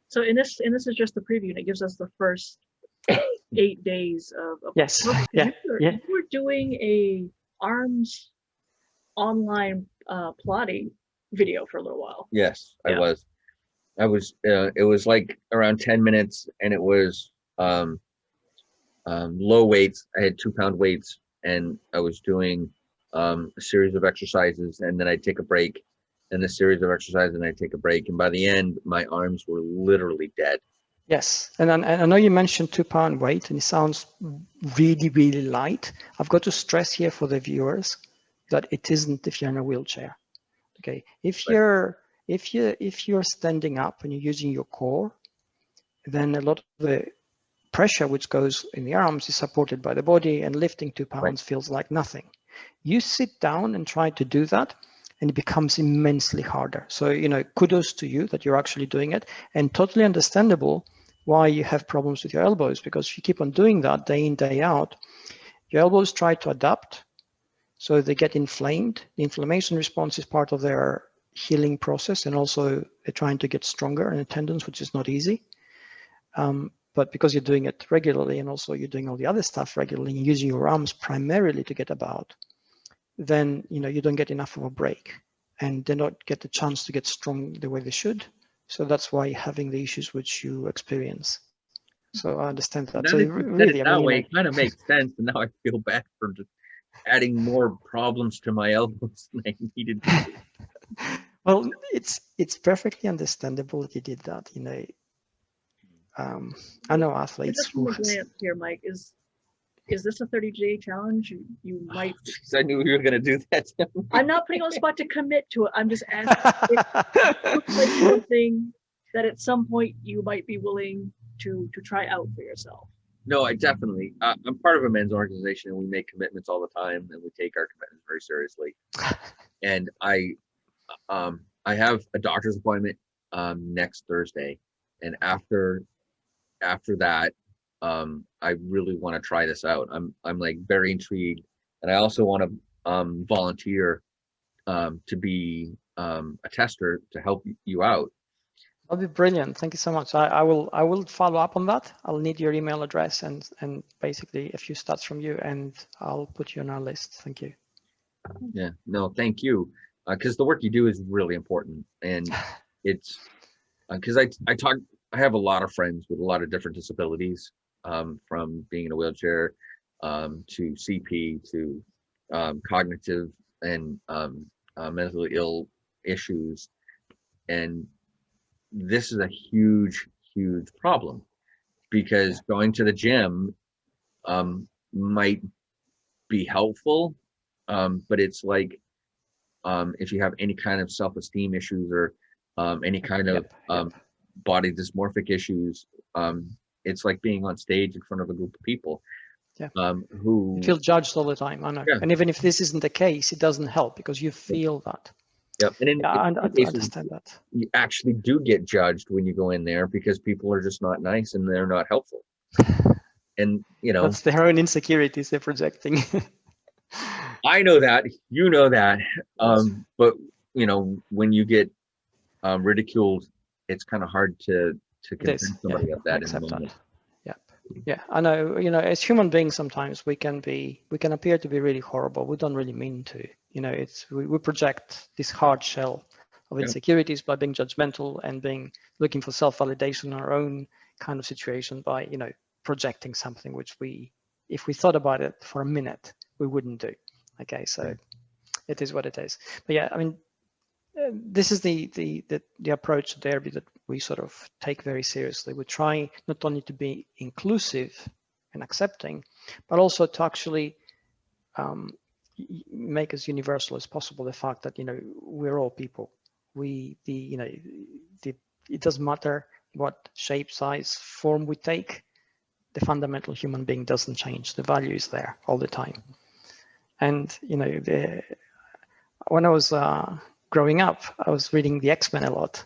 So this is just the preview, and it gives us the first 8 days of Yes. You were doing a arms online plotting video for a little while. Yes, Yeah. I was. It was like around 10 minutes, and it was low weights. I had 2-pound weights, and I was doing a series of exercises, and then I'd take a break, and a series of exercises, and I'd take a break. And by the end, my arms were literally dead. Yes, and I know you mentioned 2-pound weight, and it sounds really, really light. I've got to stress here for the viewers that it isn't if you're in a wheelchair. Okay, if you're standing up and you're using your core, then a lot of the pressure which goes in the arms is supported by the body, and lifting 2 pounds feels like nothing. You sit down and try to do that, and it becomes immensely harder. So, kudos to you that you're actually doing it, and totally understandable why you have problems with your elbows, because if you keep on doing that day in, day out, your elbows try to adapt, so they get inflamed. The inflammation response is part of their healing process, and also they're trying to get stronger in the tendons, which is not easy. But because you're doing it regularly, and also you're doing all the other stuff regularly, and using your arms primarily to get about, then you don't get enough of a break, and they don't get the chance to get strong the way they should. So that's why you're having the issues which you experience. So I understand that. So really, that way, it kind of makes sense. And now I feel bad for just adding more problems to my elbows than I needed to do. Well, it's perfectly understandable that you did that. I know athletes Just from a glance here, Mike, is this a 30-day challenge? You might. Geez, I knew you were going to do that. I'm not putting on the spot to commit to it. I'm just asking if it looks like something that at some point you might be willing to try out for yourself. No, I definitely. I'm part of a men's organization, and we make commitments all the time, and we take our commitments very seriously. And I have a doctor's appointment next Thursday, and after that, I really want to try this out. I'm like very intrigued, and I also want to volunteer to be a tester to help you out. That'll be brilliant. Thank you so much. I will follow up on that. I'll need your email address and basically a few stats from you, and I'll put you on our list. Thank you. Yeah, no, thank you, because the work you do is really important, and it's because I have a lot of friends with a lot of different disabilities, from being in a wheelchair to CP to cognitive and mentally ill issues, and this is a huge problem, because going to the gym might be helpful, but it's like if you have any kind of self-esteem issues or any kind of body dysmorphic issues, it's like being on stage in front of a group of people who you feel judged all the time. I know. And even if this isn't the case, it doesn't help because you feel that. Yep. And in I cases, understand that. You actually do get judged when you go in there because people are just not nice and they're not helpful. And that's their own insecurities they're projecting. I know that, that, but when you get ridiculed, it's kind of hard to convince somebody of that in the moment. Yeah, I know. As human beings, sometimes we can appear to be really horrible. We don't really mean to. We project this hard shell of insecurities by being judgmental and looking for self-validation in our own kind of situation by projecting something which if we thought about it for a minute, we wouldn't do. Okay, so it is what it is. But yeah, I mean, this is the approach to Darebee that we sort of take very seriously. We try not only to be inclusive and accepting, but also to actually make as universal as possible the fact that we're all people. It doesn't matter what shape, size, form we take, the fundamental human being doesn't change. The value is there all the time. And when I was growing up, I was reading the X-Men a lot.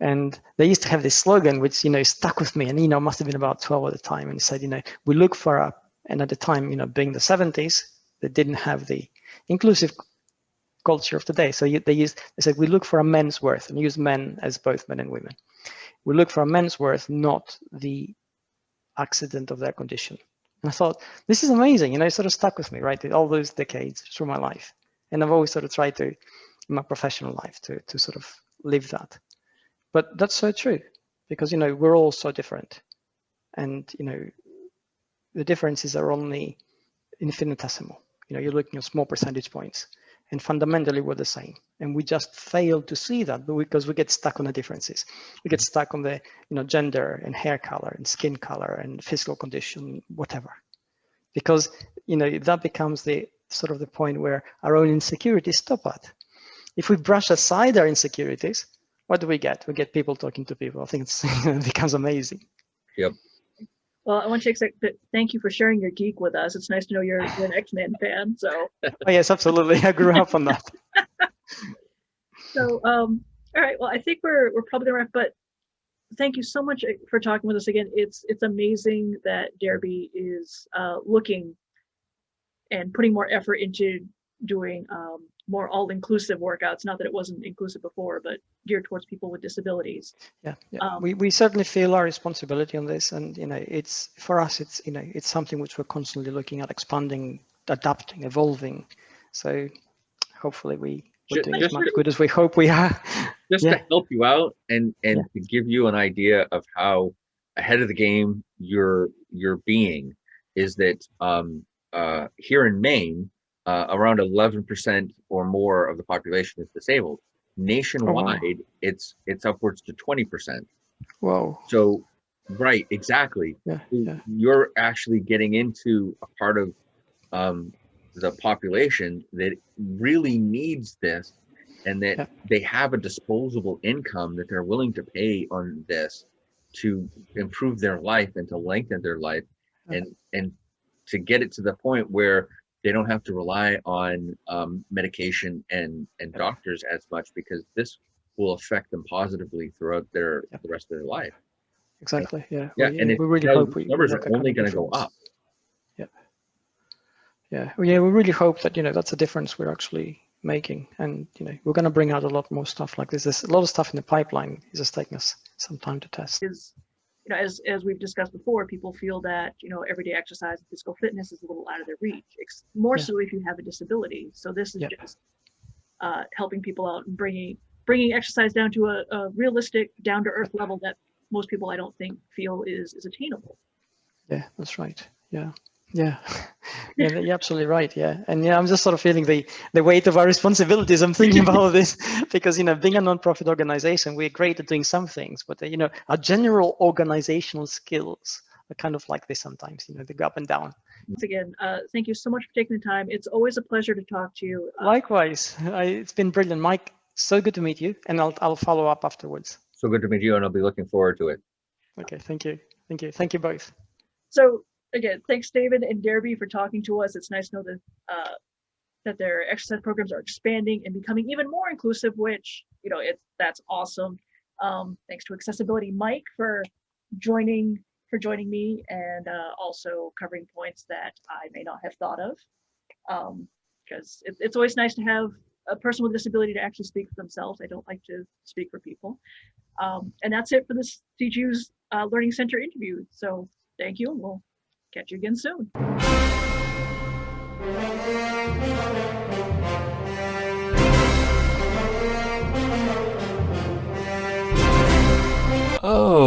And they used to have this slogan, which, stuck with me. And, must have been about 12 at the time. And it said, we look for and at the time, being the 70s, they didn't have the inclusive culture of today. So they said, we look for a man's worth, and use men as both men and women. We look for a man's worth, not the accident of their condition. And I thought, this is amazing. It sort of stuck with me, right? All those decades through my life. And I've always sort of tried to, in my professional life, to sort of live that. But that's so true, because, we're all so different. And, the differences are only infinitesimal. You're looking at small percentage points, and fundamentally we're the same. And we just fail to see that because we get stuck on the differences. We get stuck on the, gender and hair color and skin color and physical condition, whatever. Because, that becomes the sort of the point where our own insecurities stop at. If we brush aside our insecurities, what do we get? We get people talking to people. I think it becomes amazing. Yep. Well, I want to thank you for sharing your geek with us. It's nice to know you're an X-Men fan. So. Oh, yes, absolutely. I grew up on that. So, all right. Well, I think we're probably gonna wrap. But thank you so much for talking with us again. It's amazing that Darebee is looking and putting more effort into doing more all-inclusive workouts. Not that it wasn't inclusive before, but geared towards people with disabilities. Yeah. We certainly feel our responsibility on this, and it's for us. It's something which we're constantly looking at, expanding, adapting, evolving. So hopefully we're doing as much good as we hope we are. Just to help you out and to give you an idea of how ahead of the game you're being, is that here in Maine, around 11% or more of the population is disabled. Nationwide, oh, wow. it's upwards to 20%. Whoa. So, right, exactly. Yeah. You're actually getting into a part of the population that really needs this, and that they have a disposable income that they're willing to pay on this to improve their life and to lengthen their life, and to get it to the point where they don't have to rely on medication and doctors as much, because this will affect them positively throughout the rest of their life. Exactly. Yeah. And we really hope numbers are only going to go up. Yeah. We really hope that that's a difference we're actually making, and we're going to bring out a lot more stuff like this. There's a lot of stuff in the pipeline. It's just taking us some time to test. As we've discussed before, people feel that everyday exercise and physical fitness is a little out of their reach. It's more so if you have a disability. So this is just helping people out and bringing exercise down to a realistic, down-to-earth level that most people, I don't think, feel is attainable. Yeah, that's right. Yeah, you're absolutely right. Yeah, and I'm just sort of feeling the weight of our responsibilities. I'm thinking about this because being a non-profit organization, we're great at doing some things, but our general organizational skills are kind of like this sometimes. They go up and down. Once again, thank you so much for taking the time. It's always a pleasure to talk to you. Likewise, it's been brilliant, Mike. So good to meet you, and I'll follow up afterwards. So good to meet you, and I'll be looking forward to it. Okay, thank you both. So. Again, thanks, David and Darebee, for talking to us. It's nice to know that their exercise programs are expanding and becoming even more inclusive, which that's awesome. Thanks to Accessibility Mike for joining me, and also covering points that I may not have thought of, because it's always nice to have a person with a disability to actually speak for themselves. I don't like to speak for people. And that's it for this CGU's Learning Center interview. So thank you, and we'll catch you again soon. Oh.